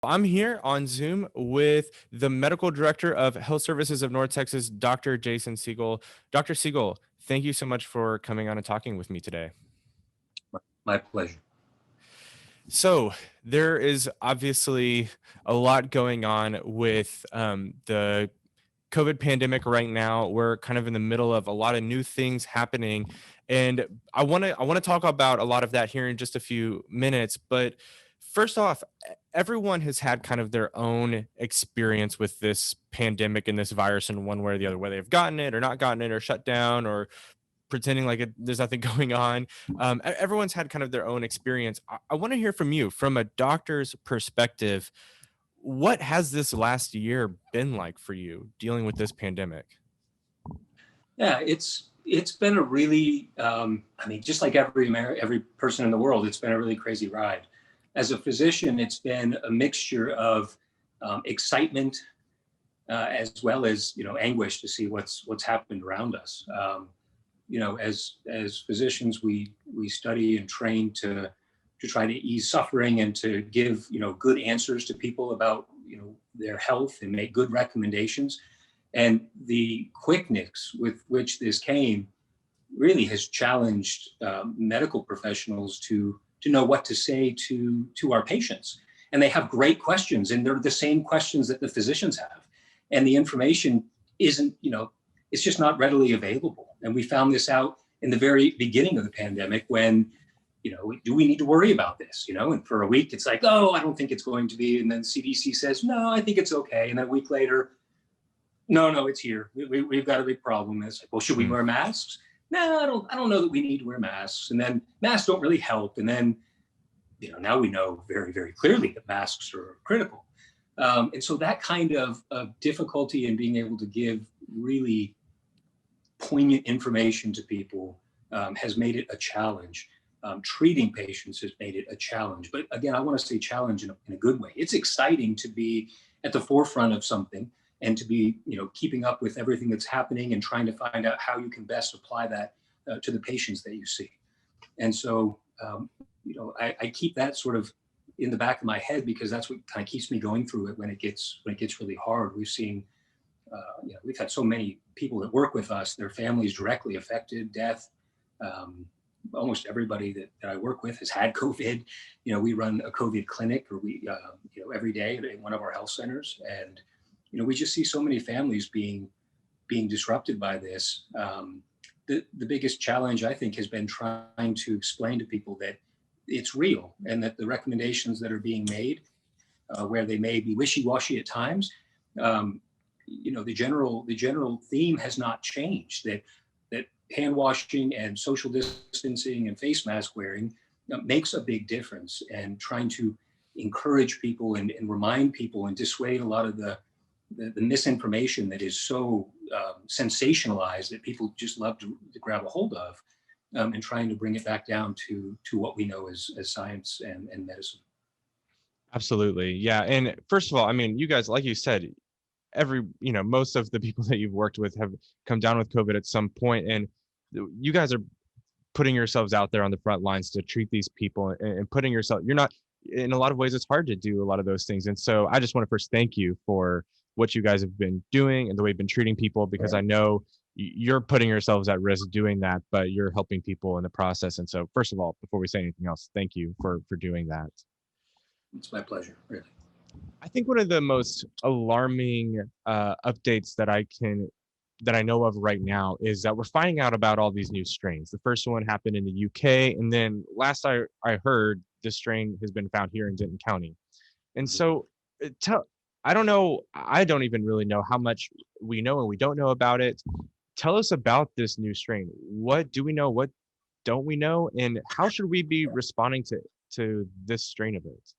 I'm here on Zoom with the medical director of Health Services of North Texas, Dr. Jason Siegel. Dr. Siegel, thank you so much for coming on and talking with me today. My pleasure. So, there is obviously a lot going on with the COVID pandemic right now. We're kind of in the middle of a lot of new things happening, and I want to talk about a lot of that here in just a few minutes. But first off, everyone has had kind of their own experience with this pandemic and this virus in one way or the other, whether they've gotten it or not gotten it or shut down or pretending like there's nothing going on. Everyone's had kind of their own experience. I want to hear from you, from a doctor's perspective. What has this last year been like for you dealing with this pandemic? Yeah, it's been a really, I mean, just like every person in the world, it's been a really crazy ride. As a physician, it's been a mixture of excitement as well as anguish to see what's happened around us. As physicians, we study and train to try to ease suffering and to give good answers to people about their health and make good recommendations. And the quickness with which this came really has challenged medical professionals to know what to say to our patients. And they have great questions, and they're the same questions that the physicians have. And the information isn't, it's just not readily available. And we found this out in the very beginning of the pandemic when, do we need to worry about this? And for a week, it's like, oh, I don't think it's going to be. And then CDC says, no, I think it's okay. And then a week later, no, it's here. We've got a big problem. It's like, well, should we wear masks? No, I don't know that we need to wear masks. And then masks don't really help. And then, now we know very, very clearly that masks are critical. And so that kind of difficulty in being able to give really poignant information to people has made it a challenge. Treating patients has made it a challenge. But again, I want to say challenge in a good way. It's exciting to be at the forefront of something and to be, keeping up with everything that's happening and trying to find out how you can best apply that to the patients that you see. And so, I keep that sort of in the back of my head because that's what kind of keeps me going through it when it gets really hard. We've seen, we've had so many people that work with us, their families directly affected, death. Almost everybody that I work with has had COVID. We run a COVID clinic, or every day at one of our health centers, and we just see so many families being disrupted by this. The biggest challenge, I think, has been trying to explain to people that it's real and that the recommendations that are being made, where they may be wishy-washy at times, the general theme has not changed. That hand washing and social distancing and face mask wearing makes a big difference. And trying to encourage people and remind people and dissuade a lot of the misinformation that is so sensationalized that people just love to grab a hold of, and trying to bring it back down to what we know as science and medicine. Absolutely. Yeah. And first of all, I mean, you guys, like you said, most of the people that you've worked with have come down with COVID at some point, and you guys are putting yourselves out there on the front lines to treat these people and putting yourself, you're not, in a lot of ways, it's hard to do a lot of those things. And so I just want to first thank you for what you guys have been doing and the way you've been treating people, because I know you're putting yourselves at risk doing that, but you're helping people in the process. And so first of all, before we say anything else, thank you for doing that. It's my pleasure, really. I think one of the most alarming updates that I know of right now is that we're finding out about all these new strains. The first one happened in the UK, and then last I heard, this strain has been found here in Denton County. And so, I don't know, I don't even really know how much we know and we don't know about it. Tell us about this new strain. What do we know? What don't we know? And how should we be responding to this strain of it?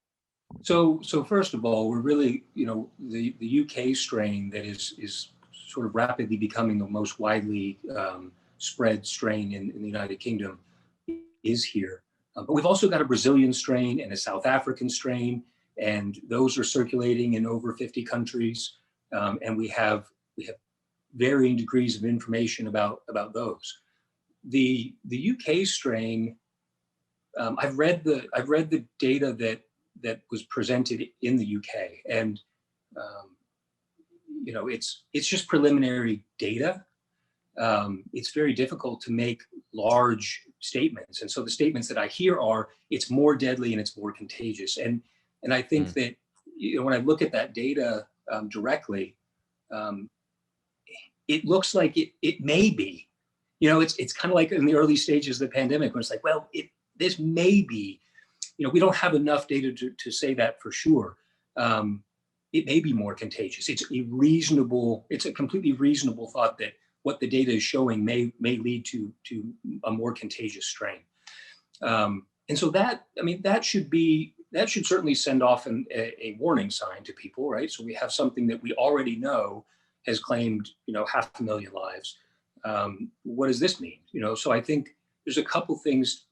So first of all, we're really, the UK strain that is sort of rapidly becoming the most widely spread strain in the United Kingdom is here. But we've also got a Brazilian strain and a South African strain, and those are circulating in over 50 countries. And we have varying degrees of information about those. The UK strain, I've read the data that that was presented in the UK, and um, it's just preliminary data. It's very difficult to make large statements, and so the statements that I hear are it's more deadly and it's more contagious, and I think Mm. that when I look at that data directly, um, it looks like it may be. It's kind of like in the early stages of the pandemic, where it's like, well, this may be. We don't have enough data to say that for sure. Um, it may be more contagious. It's a completely reasonable thought that what the data is showing may lead to a more contagious strain. And so that should certainly send off a warning sign to people, right? So we have something that we already know has claimed, 500,000 lives. What does this mean? So I think there's a couple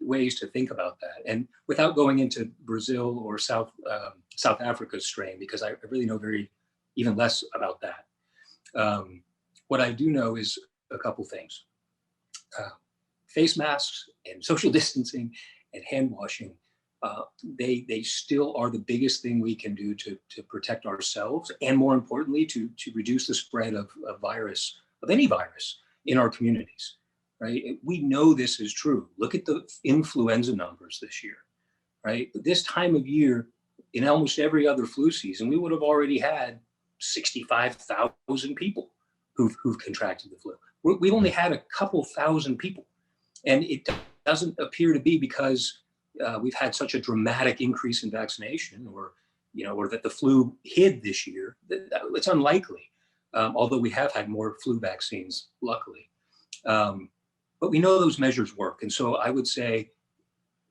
ways to think about that, and without going into Brazil or South Africa's strain, because I really know even less about that. What I do know is a couple things: face masks and social distancing and hand washing. They still are the biggest thing we can do to protect ourselves, and more importantly, to reduce the spread of any virus in our communities. Right? We know this is true. Look at the influenza numbers this year. Right? This time of year, in almost every other flu season, we would have already had 65,000 people who've contracted the flu. We've only had a couple thousand people, and it doesn't appear to be because we've had such a dramatic increase in vaccination, or that the flu hid this year. It's unlikely, although we have had more flu vaccines, luckily. But we know those measures work, and so I would say,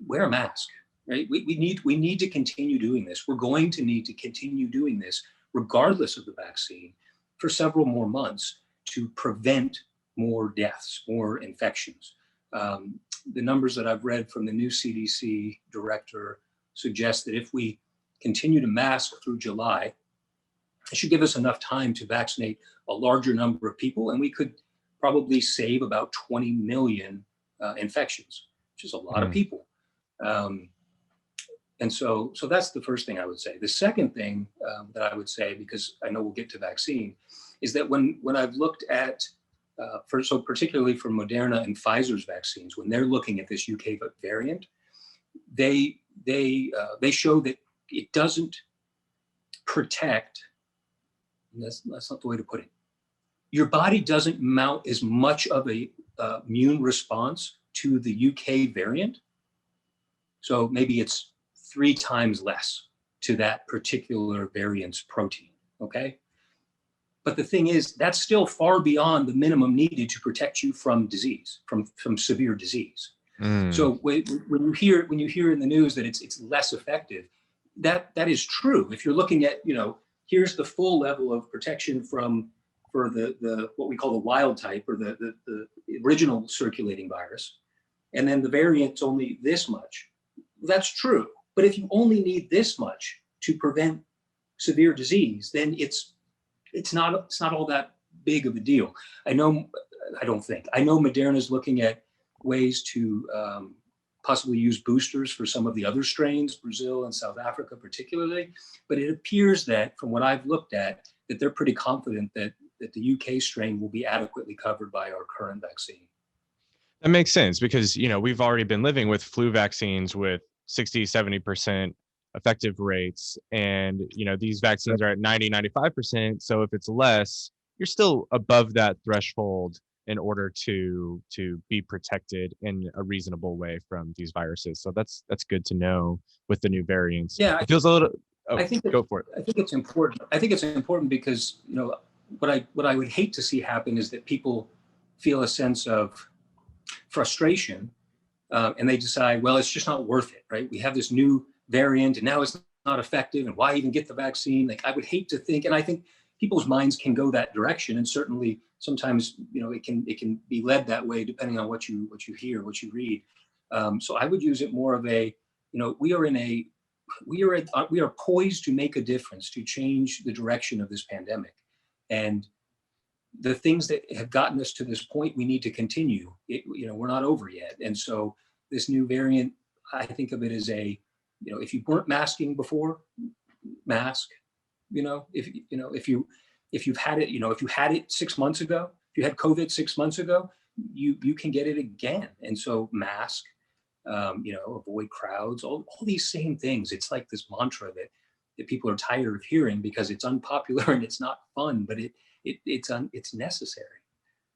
wear a mask. Right? We need to continue doing this. We're going to need to continue doing this, regardless of the vaccine, for several more months to prevent more deaths, more infections. The numbers that I've read from the new CDC director suggest that if we continue to mask through July, it should give us enough time to vaccinate a larger number of people, and we could probably save about 20 million infections, which is a lot of people. And so that's the first thing I would say. The second thing that I would say, because I know we'll get to vaccine, is that when I've looked at, particularly for Moderna and Pfizer's vaccines, when they're looking at this UK variant, they show that it doesn't protect. That's not the way to put it. Your body doesn't mount as much of a immune response to the UK variant. So maybe it's 3 times less to that particular variant's protein, okay? But the thing is, that's still far beyond the minimum needed to protect you from disease, from severe disease. So when you hear in the news that it's less effective, that is true. If you're looking at, here's the full level of protection for the what we call the wild type, or the original circulating virus, and then the variant's only this much. That's true. But if you only need this much to prevent severe disease, then it's not all that big of a deal. I know Moderna's looking at ways to possibly use boosters for some of the other strains, Brazil and South Africa particularly. But it appears that, from what I've looked at, that they're pretty confident that the UK strain will be adequately covered by our current vaccine. That makes sense because, we've already been living with flu vaccines with 60, 70% effective rates. And, these vaccines are at 90, 95%. So if it's less, you're still above that threshold in order to be protected in a reasonable way from these viruses. So that's good to know with the new variants. Yeah, It feels a little, go for it. I think it's important. I think it's important because, what I would hate to see happen is that people feel a sense of frustration, and they decide, well, it's just not worth it, right? We have this new variant, and now it's not effective, and why even get the vaccine? Like, I would hate to think, and I think people's minds can go that direction, and certainly sometimes, it can be led that way depending on what you hear, what you read. So I would use it more of a, we are poised to make a difference, to change the direction of this pandemic, and the things that have gotten us to this point, we need to continue. We're not over yet. And so this new variant, I think of it as if you weren't masking before, mask. If you've had it, if you had it 6 months ago, if you had COVID 6 months ago, you can get it again. And so mask, avoid crowds, all these same things. It's like this mantra that people are tired of hearing because it's unpopular and it's not fun, but it's necessary.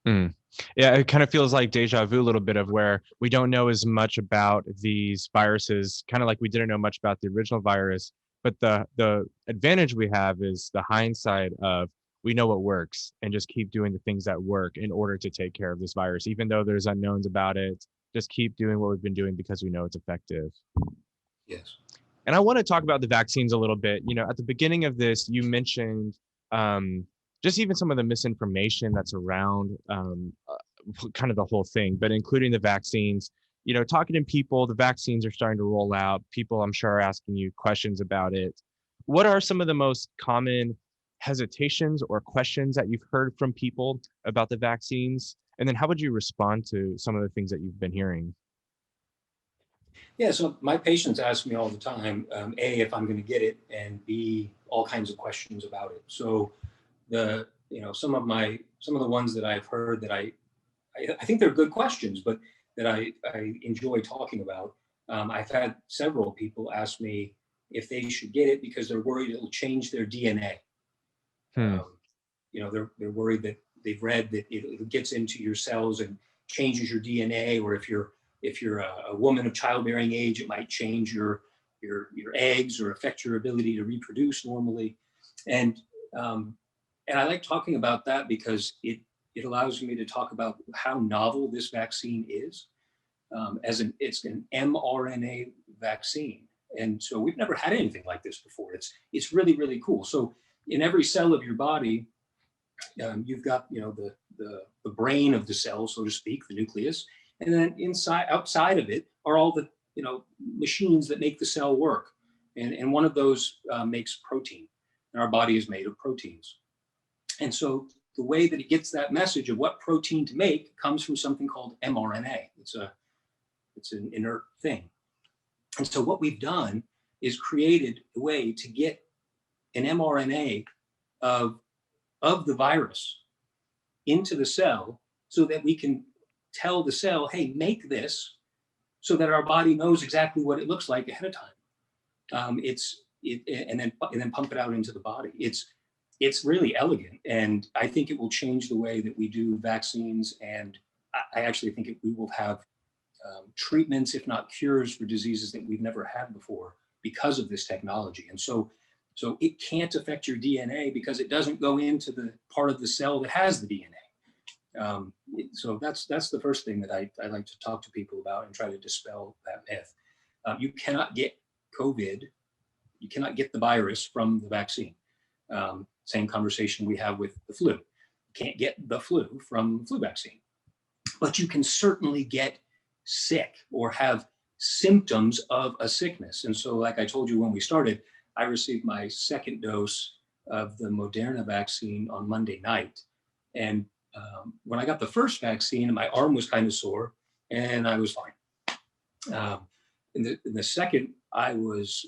Mm. Yeah, it kind of feels like deja vu a little bit of where we don't know as much about these viruses, kind of like we didn't know much about the original virus. But the advantage we have is the hindsight of we know what works and just keep doing the things that work in order to take care of this virus, even though there's unknowns about it. Just keep doing what we've been doing because we know it's effective. Yes. And I want to talk about the vaccines a little bit. At the beginning of this, you mentioned just even some of the misinformation that's around kind of the whole thing, but including the vaccines. Talking to people, the vaccines are starting to roll out. People, I'm sure, are asking you questions about it. What are some of the most common hesitations or questions that you've heard from people about the vaccines? And then how would you respond to some of the things that you've been hearing? Yeah, so my patients ask me all the time, A, if I'm going to get it, and B, all kinds of questions about it. So some of the ones that I've heard that I think they're good questions, but that I enjoy talking about. I've had several people ask me if they should get it because they're worried it'll change their DNA. Hmm. They're worried that they've read that it gets into your cells and changes your DNA, or if you're a woman of childbearing age, it might change your eggs or affect your ability to reproduce normally. And um, and I like talking about that because it allows me to talk about how novel this vaccine is. It's an mRNA vaccine, and so we've never had anything like this before. It's really really cool. So in every cell of your body, you've got the brain of the cell, so to speak, the nucleus, and then outside of it are all the machines that make the cell work, and one of those makes protein, and our body is made of proteins. And so the way that it gets that message of what protein to make comes from something called mRNA. It's an inert thing. And so what we've done is created a way to get an mRNA of the virus into the cell so that we can tell the cell, hey, make this, so that our body knows exactly what it looks like ahead of time. And then pump it out into the body. It's really elegant, and I think it will change the way that we do vaccines. And I actually think we will have treatments, if not cures, for diseases that we've never had before because of this technology. And so it can't affect your DNA because it doesn't go into the part of the cell that has the DNA. So that's the first thing that I like to talk to people about and try to dispel that myth. You cannot get COVID, you cannot get the virus from the vaccine. Same conversation we have with the flu. You can't get the flu from the flu vaccine, but you can certainly get sick or have symptoms of a sickness. And so, like I told you when we started, I received my second dose of the Moderna vaccine on Monday night. And when I got the first vaccine, my arm was kind of sore and I was fine. In the second, I was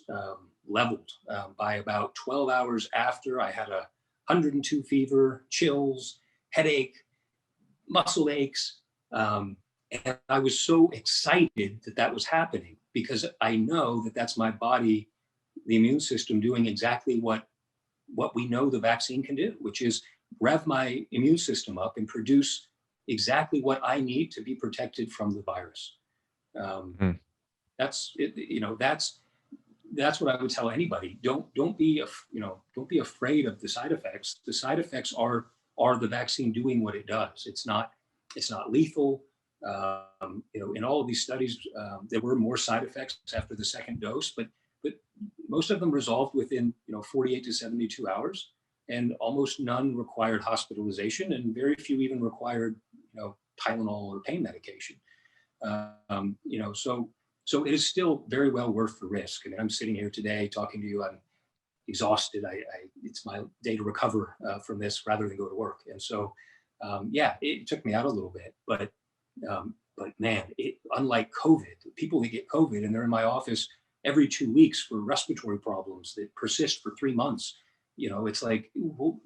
leveled by about 12 hours after. I had 102 fever, chills, headache, muscle aches. And I was so excited that that was happening because I know that that's my body, the immune system, doing exactly what we know the vaccine can do, which is rev my immune system up and produce exactly what I need to be protected from the virus. Um, Hmm. that's it, that's what I would tell anybody. Don't be don't be afraid of the side effects. The side effects are the vaccine doing what it does. It's not lethal. In all of these studies, there were more side effects after the second dose, but most of them resolved within 48 to 72 hours, and almost none required hospitalization, and very few even required Tylenol or pain medication. So it is still very well worth the risk. I mean, I'm sitting here today talking to you. I'm exhausted. It's my day to recover from this rather than go to work. And so, yeah, it took me out a little bit, but man, unlike COVID, people that get COVID and they're in my office every 2 weeks for respiratory problems that persist for 3 months. It's like, well,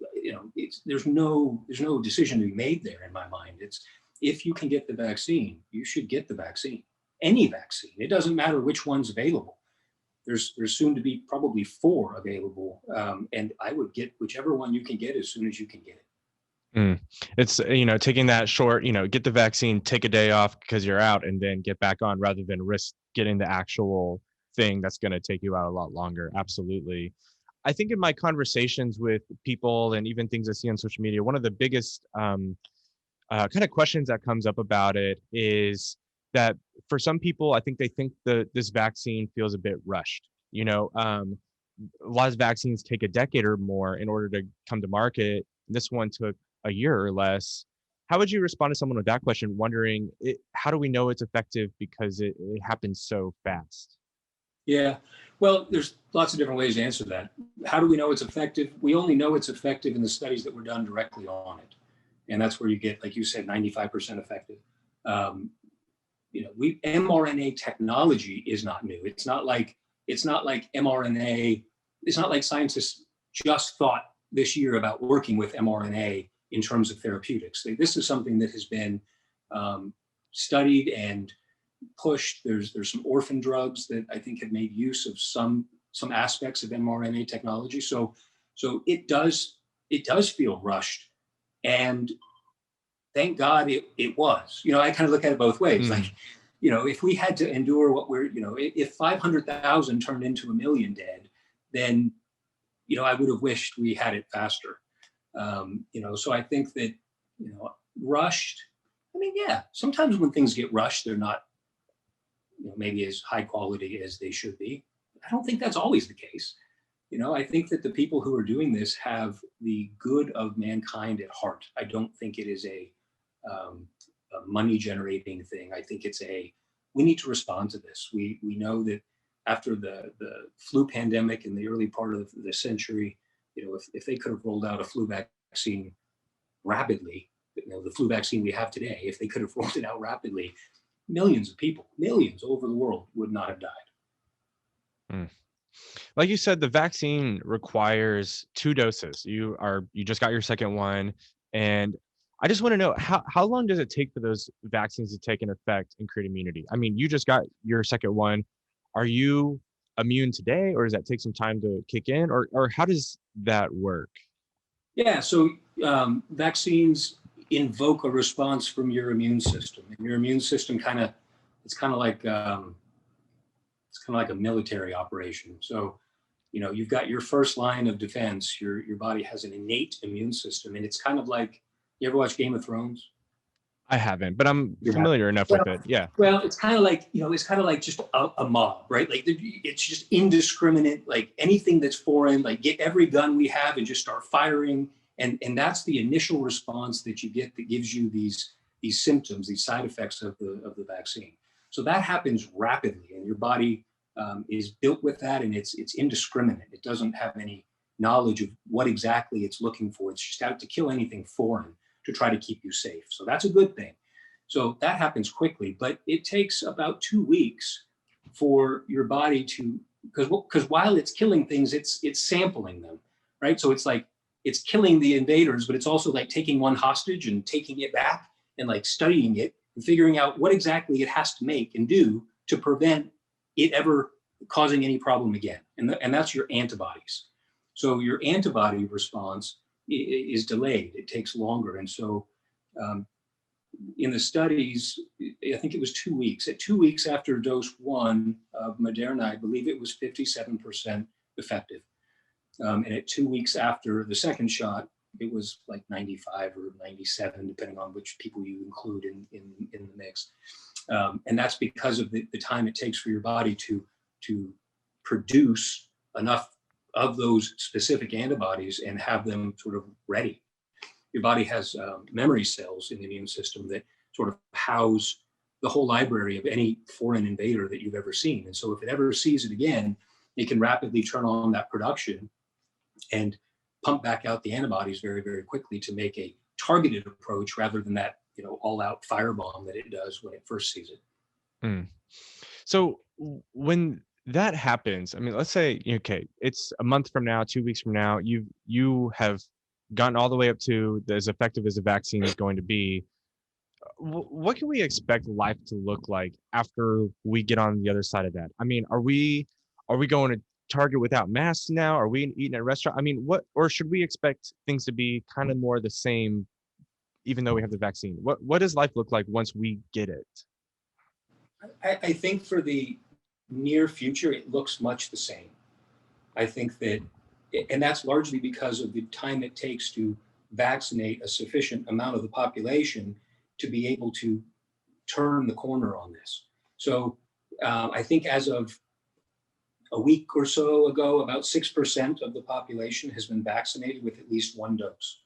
there's no decision to be made there in my mind. It's, if you can get the vaccine, you should get the vaccine, any vaccine. It doesn't matter which one's available. There's soon to be probably 4 available, and I would get whichever one you can get as soon as you can get it. Mm. It's, taking that short, get the vaccine, take a day off because you're out, and then get back on rather than risk getting the actual thing that's going to take you out a lot longer. Absolutely. I think in my conversations with people and even things I see on social media, one of the biggest kind of questions that comes up about it is that for some people, I think they think this vaccine feels a bit rushed. A lot of vaccines take a decade or more in order to come to market. This one took a year or less. How would you respond to someone with that question, wondering how do we know it's effective because it happens so fast? Yeah. Well, there's lots of different ways to answer that. How do we know it's effective? We only know it's effective in the studies that were done directly on it. And that's where you get, like you said, 95% effective. Um, mRNA technology is not new. It's not like mRNA. It's not like scientists just thought this year about working with mRNA in terms of therapeutics. This is something that has been studied and pushed. There's some orphan drugs that I think have made use of some aspects of mRNA technology. So it does feel rushed, and thank God it was. I kind of look at it both ways. Mm. Like, if we had to endure what if 500,000 turned into 1 million dead, then I would have wished we had it faster. So I think that rushed. I mean, yeah, sometimes when things get rushed, they're not maybe as high quality as they should be. I don't think that's always the case. I think that the people who are doing this have the good of mankind at heart. I don't think it is a money generating thing. I think we need to respond to this. We know that after the flu pandemic in the early part of the century, if they could have rolled out a flu vaccine rapidly, the flu vaccine we have today, if they could have rolled it out rapidly, millions of people, millions over the world would not have died. Mm. Like you said, the vaccine requires 2 doses. You just got your second one, and I just want to know how long does it take for those vaccines to take an effect and create immunity? I mean, you just got your second one. Are you immune today, or does that take some time to kick in, or how does that work? Yeah, so vaccines invoke a response from your immune system, and your immune system it's kind of like a military operation. So you've got your first line of defense. Your body has an innate immune system, and it's kind of like, you ever watch Game of Thrones? I haven't, but I'm You have. familiar enough Well, with it. Yeah. well, it's kind of like just a mob, right? Like, it's just indiscriminate. Like, anything that's foreign, like, get every gun we have and just start firing. And that's the initial response that you get that gives you these symptoms, these side effects of the vaccine. So that happens rapidly, and your body is built with that, and it's indiscriminate. It doesn't have any knowledge of what exactly it's looking for. It's just out to kill anything foreign to try to keep you safe. So that's a good thing. So that happens quickly, but it takes about 2 weeks for your body to, because while it's killing things, it's sampling them, right? So it's like, it's killing the invaders, but it's also like taking one hostage and taking it back and like studying it and figuring out what exactly it has to make and do to prevent it ever causing any problem again. And that's your antibodies. So your antibody response is delayed. It takes longer. And so um, in the studies, I think it was 2 weeks. At 2 weeks after dose 1 of Moderna, I believe it was 57% effective. And at 2 weeks after the second shot, it was like 95 or 97, depending on which people you include in the mix. And that's because of the time it takes for your body to produce enough of those specific antibodies and have them sort of ready. Your body has memory cells in the immune system that sort of house the whole library of any foreign invader that you've ever seen. And so if it ever sees it again, it can rapidly turn on that production and pump back out the antibodies very, very quickly to make a targeted approach rather than that, all-out firebomb that it does when it first sees it. Mm. So when that happens, I mean, let's say, okay, it's a month from now, 2 weeks from now, you have gotten all the way up to as effective as a vaccine is going to be. What can we expect life to look like after we get on the other side of that? I mean, are we going to Target without masks now? Are we eating at a restaurant? I mean, what or should we expect things to be kind of more the same, even though we have the vaccine? What does life look like once we get it? I think for the near future, it looks much the same. I think that, and that's largely because of the time it takes to vaccinate a sufficient amount of the population to be able to turn the corner on this. So I think as of a week or so ago, about 6% of the population has been vaccinated with at least one dose.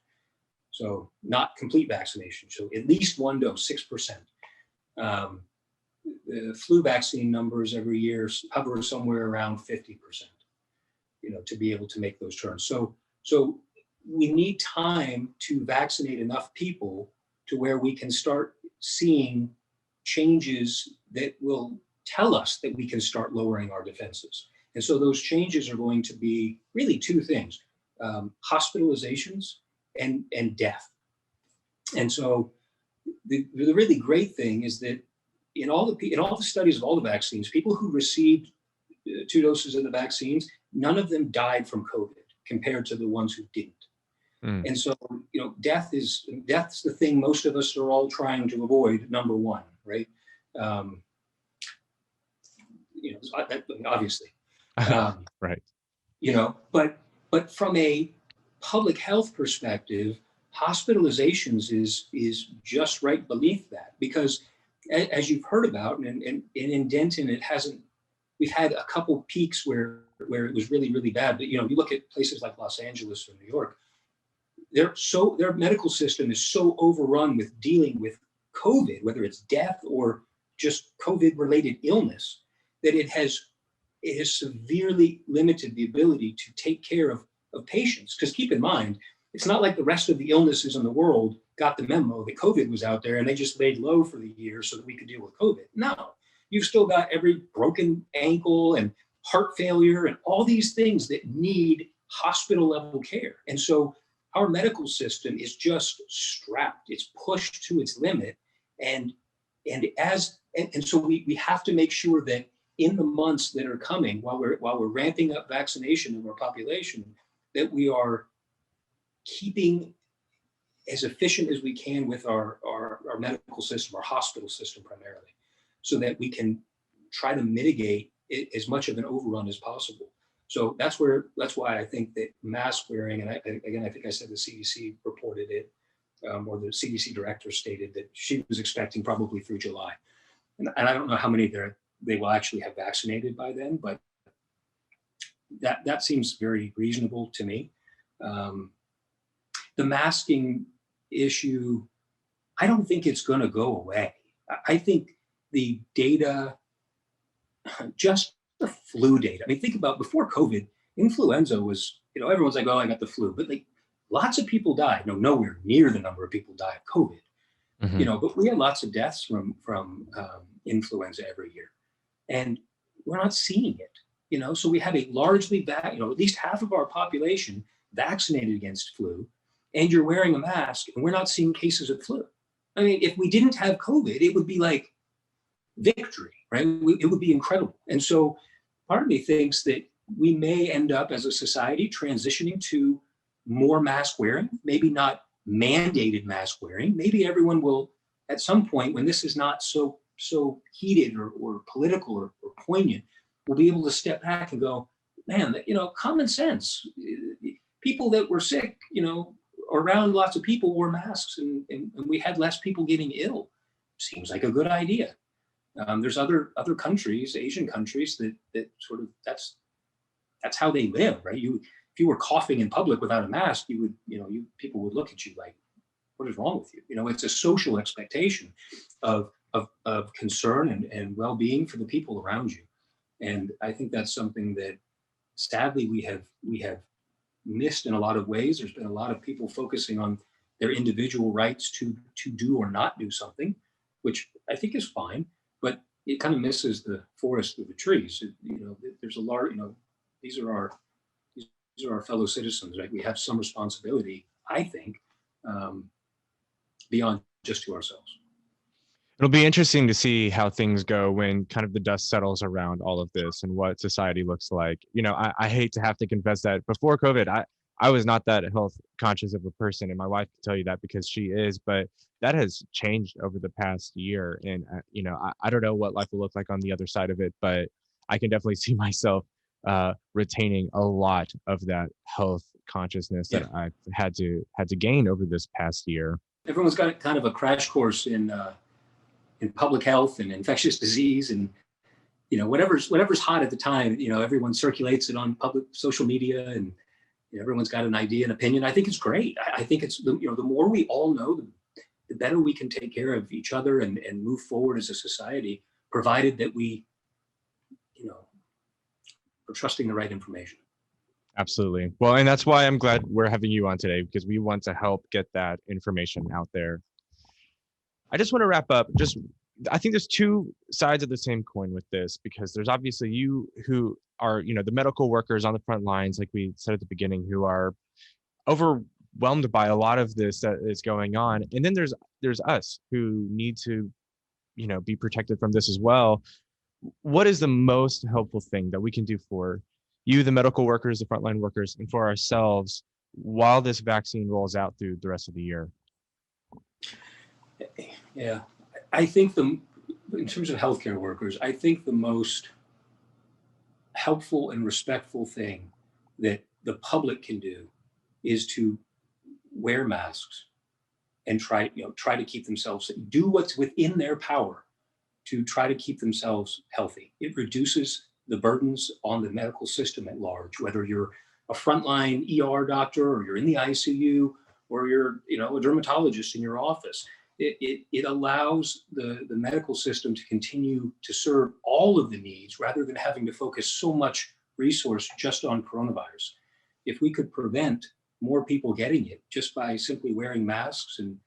So not complete vaccination, so at least one dose, 6%. Um, the flu vaccine numbers every year hover somewhere around 50%, to be able to make those turns. So we need time to vaccinate enough people to where we can start seeing changes that will tell us that we can start lowering our defenses. And so those changes are going to be really two things: hospitalizations and death. And so the really great thing is that in all the studies of all the vaccines, people who received two doses of the vaccines, none of them died from COVID compared to the ones who didn't. Mm, And so, death's the thing most of us are all trying to avoid. Number one, right? Um, obviously, um, right. but from a public health perspective, hospitalizations is just right beneath that, because as you've heard about, and in Denton, it hasn't. We've had a couple peaks where it was really really bad, but you look at places like Los Angeles or New York, their medical system is so overrun with dealing with COVID, whether it's death or just COVID related illness, that it has severely limited the ability to take care of patients. Because keep in mind, it's not like the rest of the illnesses in the world got the memo that COVID was out there and they just laid low for the year so that we could deal with COVID. No, you've still got every broken ankle and heart failure and all these things that need hospital level care. And so our medical system is just strapped, it's pushed to its limit. And so we have to make sure that in the months that are coming, while we're ramping up vaccination of our population, that we are keeping as efficient as we can with our medical system, our hospital system primarily, so that we can try to mitigate as much of an overrun as possible. So that's why I think that mask wearing, and I think I said the CDC reported it, or the CDC director stated that she was expecting probably through July. And I don't know how many they will actually have vaccinated by then, but that seems very reasonable to me. Um, the masking issue, I don't think it's going to go away. I think the data, just the flu data. I mean, think about before COVID, influenza was, everyone's like, oh, I got the flu, but like lots of people died. No, nowhere near the number of people die of COVID. Hmm. But we had lots of deaths from influenza every year, and we're not seeing it. So we have a largely at least half of our population vaccinated against flu, and you're wearing a mask, and we're not seeing cases of flu. I mean, if we didn't have COVID, it would be like victory, right? It would be incredible. And so part of me thinks that we may end up as a society transitioning to more mask wearing, maybe not mandated mask wearing. Maybe everyone will, at some point when this is not so heated or political or poignant, will be able to step back and go, man, common sense. People that were sick, around lots of people wore masks, and we had less people getting ill. Seems like a good idea. There's other countries, Asian countries, that sort of that's how they live, right? If you were coughing in public without a mask, people would look at you like, what is wrong with you? It's a social expectation of concern and well-being for the people around you. And I think that's something that sadly we have missed in a lot of ways. There's been a lot of people focusing on their individual rights to do or not do something, which I think is fine. But it kind of misses the forest with the trees. There's a large, these are our these are our fellow citizens, right? We have some responsibility, I think, um, beyond just to ourselves. It'll be interesting to see how things go when kind of the dust settles around all of this and what society looks like. I hate to have to confess that before COVID, I was not that health conscious of a person, and my wife can tell you that because she is. But that has changed over the past year, and I don't know what life will look like on the other side of it, but I can definitely see myself retaining a lot of that health consciousness Yeah, that I've had to gain over this past year. everyone's got kind of a crash course in public health and infectious disease, and whatever's hot at the time. Everyone circulates it on public social media, and everyone's got an idea and opinion. I think it's great. I think it's the more we all know, the better we can take care of each other and move forward as a society, provided that we are trusting the right information. Absolutely. Well, and that's why I'm glad we're having you on today, because we want to help get that information out there. I just want to wrap up. I think there's two sides of the same coin with this, because there's obviously you who are, the medical workers on the front lines, like we said at the beginning, who are overwhelmed by a lot of this that is going on. And then there's us who need to, be protected from this as well. What is the most helpful thing that we can do for you, the medical workers, the frontline workers, and for ourselves while this vaccine rolls out through the rest of the year? Yeah, I think in terms of healthcare workers, I think the most helpful and respectful thing that the public can do is to wear masks and try to keep themselves, do what's within their power to try to keep themselves healthy. It reduces the burdens on the medical system at large, whether you're a frontline ER doctor or you're in the ICU or you're a dermatologist in your office. It allows the medical system to continue to serve all of the needs rather than having to focus so much resource just on coronavirus. If we could prevent more people getting it just by simply wearing masks and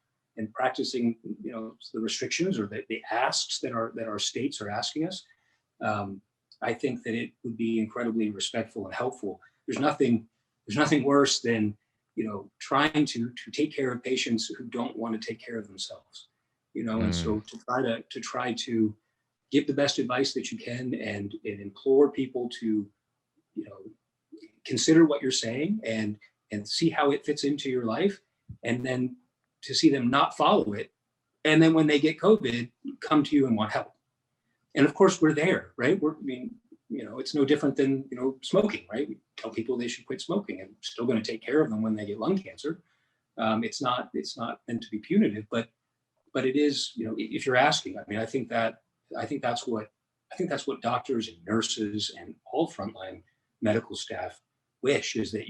practicing the restrictions or the asks that our states are asking us, I think that it would be incredibly respectful and helpful. There's nothing worse than trying to take care of patients who don't want to take care of themselves. And Mm, so to try to give the best advice that you can and implore people to you know consider what you're saying and see how it fits into your life, and then to see them not follow it, and then when they get COVID, come to you and want help. And of course, we're there, right? It's no different than smoking, right? We tell people they should quit smoking, and still going to take care of them when they get lung cancer. It's not meant to be punitive, but it is. If you're asking, I mean, I think that's what doctors and nurses and all frontline medical staff wish, is that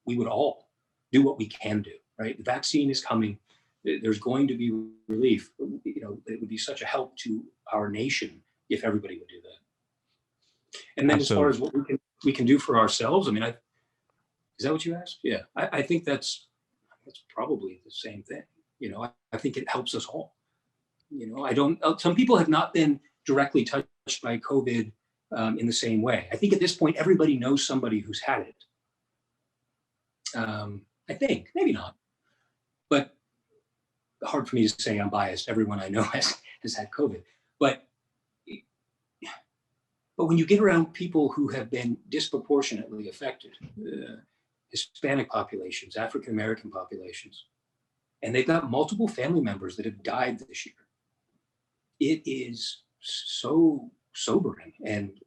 we would all do what we can do, right? The vaccine is coming. There's going to be relief. It would be such a help to our nation if everybody would do that. And then as far absolutely. as what we can do for ourselves, I mean, is that what you asked? Yeah, I think that's probably the same thing. I think it helps us all. I don't. Some people have not been directly touched by COVID in the same way. I think at this point everybody knows somebody who's had it. I think maybe not, but hard for me to say I'm biased. Everyone I know has had COVID, but when you get around people who have been disproportionately affected, Hispanic populations, African American populations, and they've got multiple family members that have died this year, it is so sobering and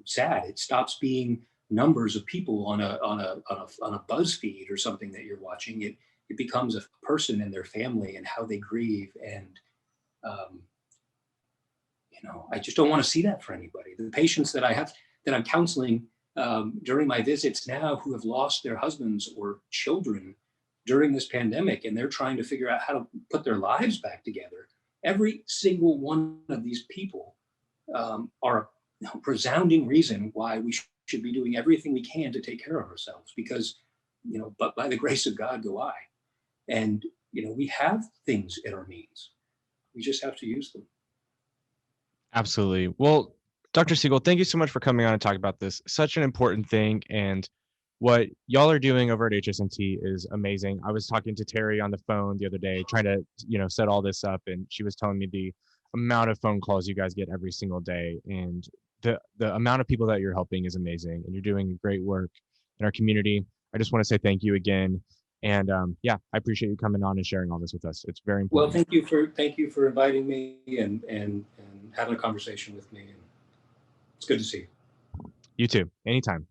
sad. It stops being numbers of people on a BuzzFeed or something that you're watching. It becomes a person and their family and how they grieve. And um, I just don't want to see that for anybody. The patients that I'm counseling during my visits now, who have lost their husbands or children during this pandemic, and they're trying to figure out how to put their lives back together. Every single one of these people are a resounding reason why we should be doing everything we can to take care of ourselves, because but by the grace of God go I. And we have things at our means. We just have to use them. Absolutely. Well, Dr. Siegel, thank you so much for coming on and talking about this. Such an important thing. And what y'all are doing over at HSMT is amazing. I was talking to Terry on the phone the other day, trying to, set all this up. And she was telling me the amount of phone calls you guys get every single day. And the amount of people that you're helping is amazing. And you're doing great work in our community. I just want to say thank you again. And yeah, I appreciate you coming on and sharing all this with us. It's very Well, important. thank you for inviting me and having a conversation with me. And it's good to see you. You too. Anytime.